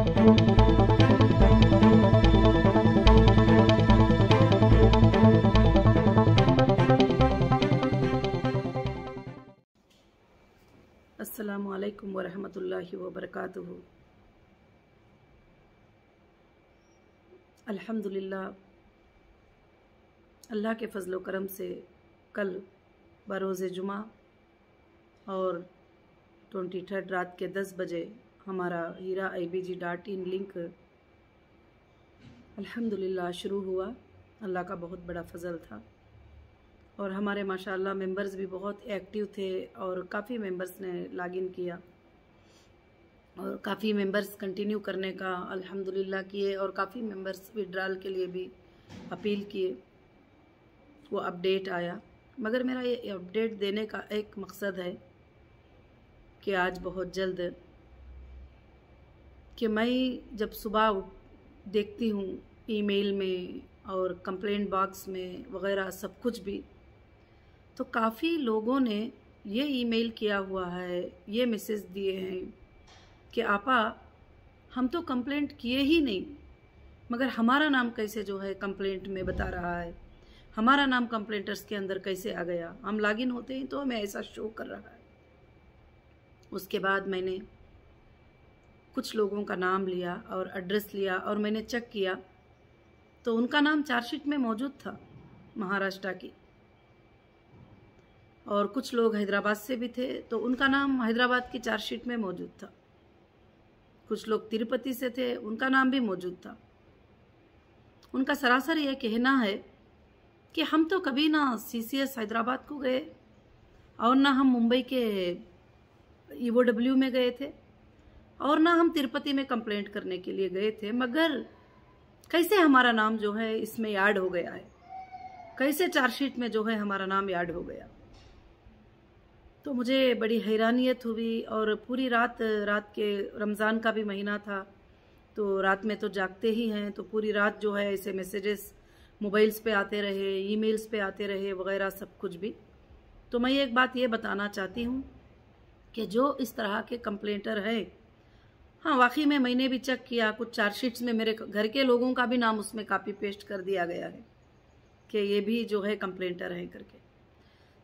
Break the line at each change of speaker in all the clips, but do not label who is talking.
अस्सलामु अलैकुम वरहमतुल्लाहि वबरकातुहू। अल्हम्दुलिल्लाह, अल्लाह के फ़ज़्ल व करम से कल बरोज़े जुमा और 23 रात के 10 बजे हमारा hira-ibg.in लिंक अल्हम्दुलिल्लाह शुरू हुआ। अल्लाह का बहुत बड़ा फ़ज़ल था और हमारे माशाअल्लाह मेंबर्स भी बहुत एक्टिव थे और काफ़ी मेंबर्स ने लॉगिन किया और काफ़ी मेंबर्स कंटिन्यू करने का अल्हम्दुलिल्लाह किए और काफ़ी मेंबर्स विड्रॉल के लिए भी अपील किए। वो अपडेट आया, मगर मेरा ये अपडेट देने का एक मकसद है कि आज बहुत जल्द कि मैं जब सुबह देखती हूँ ईमेल में और कंप्लेंट बॉक्स में वग़ैरह सब कुछ भी, तो काफ़ी लोगों ने ये ईमेल किया हुआ है, ये मैसेज दिए हैं कि आपा हम तो कंप्लेंट किए ही नहीं, मगर हमारा नाम कैसे जो है कंप्लेंट में बता रहा है, हमारा नाम कंप्लेंटर्स के अंदर कैसे आ गया, हम लॉगिन होते ही तो हमें ऐसा शो कर रहा है। उसके बाद मैंने कुछ लोगों का नाम लिया और एड्रेस लिया और मैंने चेक किया तो उनका नाम चार्जशीट में मौजूद था महाराष्ट्र की, और कुछ लोग हैदराबाद से भी थे तो उनका नाम हैदराबाद की चार्जशीट में मौजूद था। कुछ लोग तिरुपति से थे, उनका नाम भी मौजूद था। उनका सरासर यह कहना है कि हम तो कभी ना CCS हैदराबाद को गए और ना हम मुंबई के EOW में गए थे और ना हम तिरुपति में कंप्लेंट करने के लिए गए थे, मगर कैसे हमारा नाम जो है इसमें याद हो गया है, कैसे चार्जशीट में जो है हमारा नाम याद हो गया। तो मुझे बड़ी हैरानियत हुई और पूरी रात के रमज़ान का भी महीना था तो रात में तो जागते ही हैं, तो पूरी रात जो है ऐसे मैसेजेस मोबाइल्स पे आते रहे, ईमेल्स पे आते रहे वगैरह सब कुछ भी। तो मैं एक बात ये बताना चाहती हूँ कि जो इस तरह के कंप्लेंटर है, हाँ वाकई में मैंने भी चेक किया, कुछ चार्जशीट्स में मेरे घर के लोगों का भी नाम उसमें कॉपी पेस्ट कर दिया गया है कि ये भी जो है कंप्लेंटर है करके।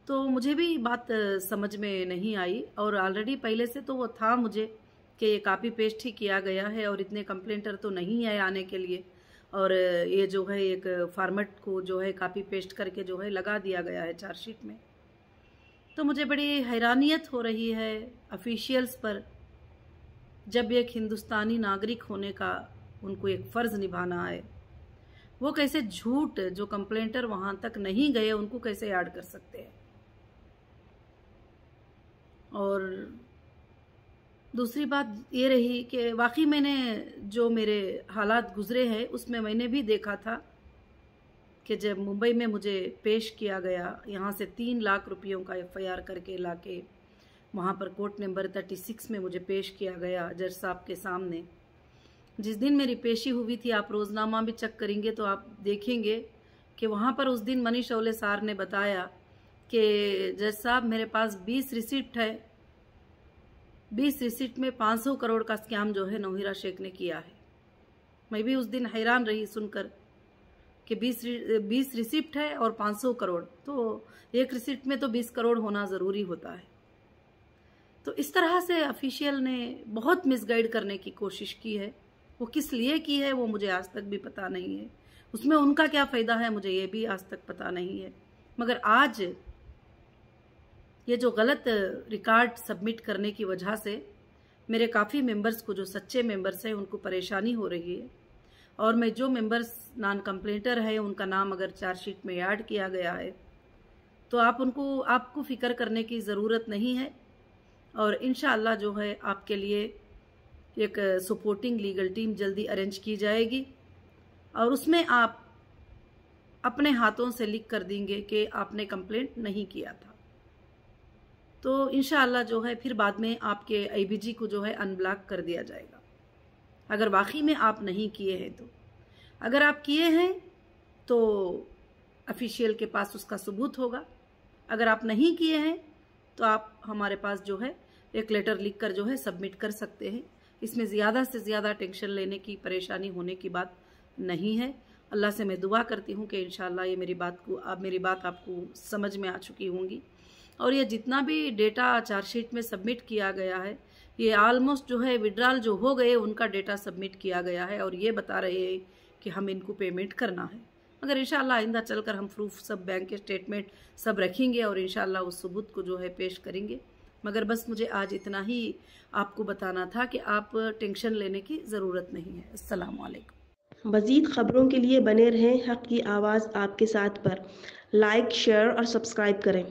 तो मुझे भी बात समझ में नहीं आई और ऑलरेडी पहले से तो वो था मुझे कि ये कॉपी पेस्ट ही किया गया है और इतने कंप्लेंटर तो नहीं है आने के लिए, और ये जो है एक फॉर्मेट को जो है कॉपी पेस्ट करके जो है लगा दिया गया है चार्जशीट में। तो मुझे बड़ी हैरानियत हो रही है ऑफिशियल्स पर, जब एक हिंदुस्तानी नागरिक होने का उनको एक फ़र्ज़ निभाना है, वो कैसे झूठ जो कंप्लेंटर वहाँ तक नहीं गए उनको कैसे याद कर सकते हैं। और दूसरी बात ये रही कि वाकई मैंने जो मेरे हालात गुजरे हैं उसमें मैंने भी देखा था कि जब मुंबई में मुझे पेश किया गया, यहाँ से 3 लाख रुपयों का FIR करके लाके वहाँ पर कोर्ट नंबर 36 में मुझे पेश किया गया जज साहब के सामने। जिस दिन मेरी पेशी हुई थी, आप रोज़नामा भी चेक करेंगे तो आप देखेंगे कि वहाँ पर उस दिन मनीष औले सार ने बताया कि जज साहब मेरे पास 20 रिसिप्ट है, 20 रिसिप्ट में 500 करोड़ का स्कैम जो है नौहिरा शेख ने किया है। मैं भी उस दिन हैरान रही सुनकर कि 20 रिसिप्ट है और 500 करोड़, तो एक रिसिप्ट में तो 20 करोड़ होना ज़रूरी होता है। तो इस तरह से ऑफिशियल ने बहुत मिसगाइड करने की कोशिश की है। वो किस लिए की है वो मुझे आज तक भी पता नहीं है, उसमें उनका क्या फ़ायदा है मुझे ये भी आज तक पता नहीं है। मगर आज ये जो गलत रिकॉर्ड सबमिट करने की वजह से मेरे काफ़ी मेंबर्स को, जो सच्चे मेंबर्स हैं, उनको परेशानी हो रही है। और मैं जो मेंबर्स नॉन कंप्लेंटर है उनका नाम अगर चार्जशीट में ऐड किया गया है तो आपको फ़िक्र करने की ज़रूरत नहीं है, और इंशाअल्लाह जो है आपके लिए एक सपोर्टिंग लीगल टीम जल्दी अरेंज की जाएगी और उसमें आप अपने हाथों से लिख कर देंगे कि आपने कंप्लेंट नहीं किया था। तो इंशाअल्लाह जो है फिर बाद में आपके IBG को जो है अनब्लॉक कर दिया जाएगा, अगर वाकई में आप नहीं किए हैं तो। अगर आप किए हैं तो ऑफिशियल के पास उसका सबूत होगा, अगर आप नहीं किए हैं तो आप हमारे पास जो है एक लेटर लिखकर जो है सबमिट कर सकते हैं इसमें ज़्यादा से ज़्यादा टेंशन लेने की, परेशानी होने की बात नहीं है। अल्लाह से मैं दुआ करती हूँ कि इंशाल्लाह ये मेरी बात आपको समझ में आ चुकी होंगी। और ये जितना भी डेटा चार्जशीट में सबमिट किया गया है, ये ऑलमोस्ट जो है विड्रॉल जो हो गए उनका डेटा सबमिट किया गया है और ये बता रहे हैं कि हम इनको पेमेंट करना है। मगर इंशाल्लाह आइंदा चलकर हम प्रूफ सब, बैंक के स्टेटमेंट सब रखेंगे और इंशाल्लाह उस सबूत को जो है पेश करेंगे। मगर बस मुझे आज इतना ही आपको बताना था कि आप टेंशन लेने की ज़रूरत नहीं है। अस्सलाम वालेकुम।
मज़ीद ख़बरों के लिए बने रहें हक़ की आवाज़ आपके साथ पर। लाइक, शेयर और सब्सक्राइब करें।